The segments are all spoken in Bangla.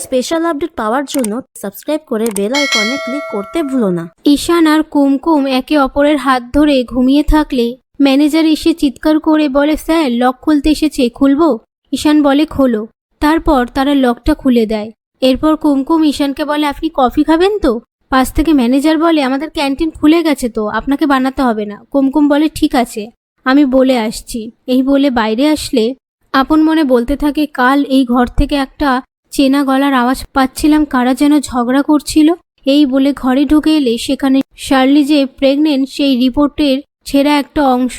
স্পেশাল আপডেট পাওয়ার জন্য সাবস্ক্রাইব করে বেল আইকনে ক্লিক করতে ভুলো না। ঈশান আর কুমকুম একে অপরের হাত ধরে ঘুমিয়ে থাকলে ম্যানেজার এসে চিৎকার করে বলে, স্যার লক খুলতে এসেছে, খুলবো? ঈশান বলে, খোলো। তারপর তারা লকটা খুলে দেয়। এরপর কুমকুম ঈশানকে বলে, আপনি কফি খাবেন তো? পাশ থেকে ম্যানেজার বলে, আমাদের ক্যান্টিন খুলে গেছে তো, আপনাকে বানাতে হবে না। কুমকুম বলে, ঠিক আছে, আমি বলে আসছি। এই বলে বাইরে আসলে আপন মনে বলতে থাকে, কাল এই ঘর থেকে একটা চেনা গলার আওয়াজ পাচ্ছিলাম, কারা যেন ঝগড়া করছিল। এই বলে ঘরে ঢুকে এলে সেখানে শার্লি যে প্রেগনেন্ট সেই রিপোর্টের ছেঁড়া একটা অংশ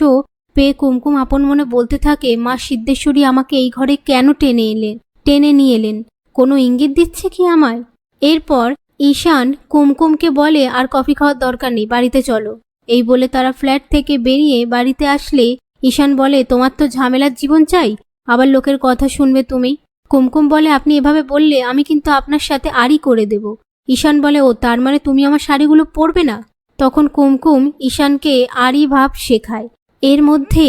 পেয়ে কুমকুম আপন মনে বলতে থাকে, মা সিদ্ধেশ্বরী আমাকে এই ঘরে কেন টেনে নিয়ে এলেন? কোনো ইঙ্গিত দিচ্ছে কি আমায়? এরপর ঈশান কুমকুমকে বলে, আর কফি খাওয়ার দরকার নেই, বাড়িতে চলো। এই বলে তারা ফ্ল্যাট থেকে বেরিয়ে বাড়িতে আসলে ঈশান বলে, তোমার তো ঝামেলার জীবন চাই, আবার লোকের কথা শুনবে তুমি। কুমকুম বলে, আপনি এভাবে বললে আমি কিন্তু আপনার সাথে আড়ি করে দেব। ঈশান বলে, ও তার মানে তুমি আমার শাড়িগুলো পরবে না? তখন কুমকুম ঈশানকে আড়ি ভাব শেখায়। এর মধ্যে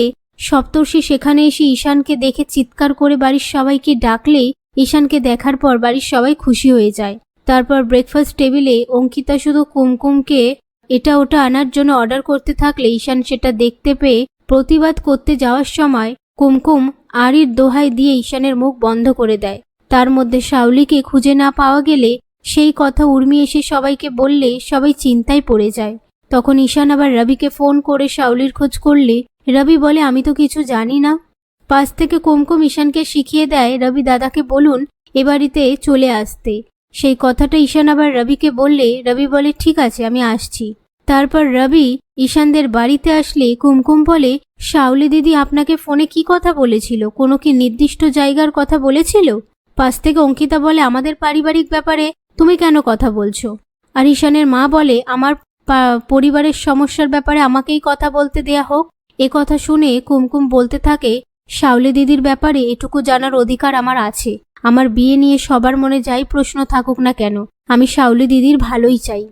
সপ্তর্ষি সেখানে এসে ঈশানকে দেখে চিৎকার করে বাড়ির সবাইকে ডাকলে ঈশানকে দেখার পর বাড়ির সবাই খুশি হয়ে যায়। তারপর ব্রেকফাস্ট টেবিলে অঙ্কিতা শুধু কুমকুমকে এটা ওটা আনার জন্য অর্ডার করতে থাকলে ঈশান সেটা দেখতে পেয়ে প্রতিবাদ করতে যাওয়ার সময় কুমকুম আড়ির দোহাই দিয়ে ঈশানের মুখ বন্ধ করে দেয়। তার মধ্যে শাওলিকে খুঁজে না পাওয়া গেলে সেই কথা উর্মি এসে সবাইকে বললে সবাই চিন্তায় পড়ে যায়। তখন ঈশান আবার রবিকে ফোন করে শাওলির খোঁজ করলে রবি বলে, আমি তো কিছু জানি না। পাশ থেকে কুমকুম ঈশানকে শিখিয়ে দেয়, রবি দাদাকে বলুন এ বাড়িতে চলে আসতে। সেই কথাটা ঈশান আবার রবিকে বললে রবি বলে, ঠিক আছে, আমি আসছি। তারপর রবি ঈশানদের বাড়িতে আসলে কুমকুম বলে, শাওলি দিদি আপনাকে ফোনে কি কথা বলেছিল? কোনো কি নির্দিষ্ট জায়গার কথা বলেছিল? পাশ থেকে অঙ্কিতা বলে, আমাদের পারিবারিক ব্যাপারে তুমি কেন কথা বলছো? আর ঈশানের মা বলে, আমার পরিবারের সমস্যার ব্যাপারে আমাকেই কথা বলতে দেয়া হোক। এ কথা শুনে কুমকুম বলতে থাকে, শাওলি দিদির ব্যাপারে এটুকু জানার অধিকার আমার আছে। আমার বিয়ে নিয়ে সবার মনে যাই প্রশ্ন থাকুক না কেন, আমি শাওলি দিদির ভালোই চাই।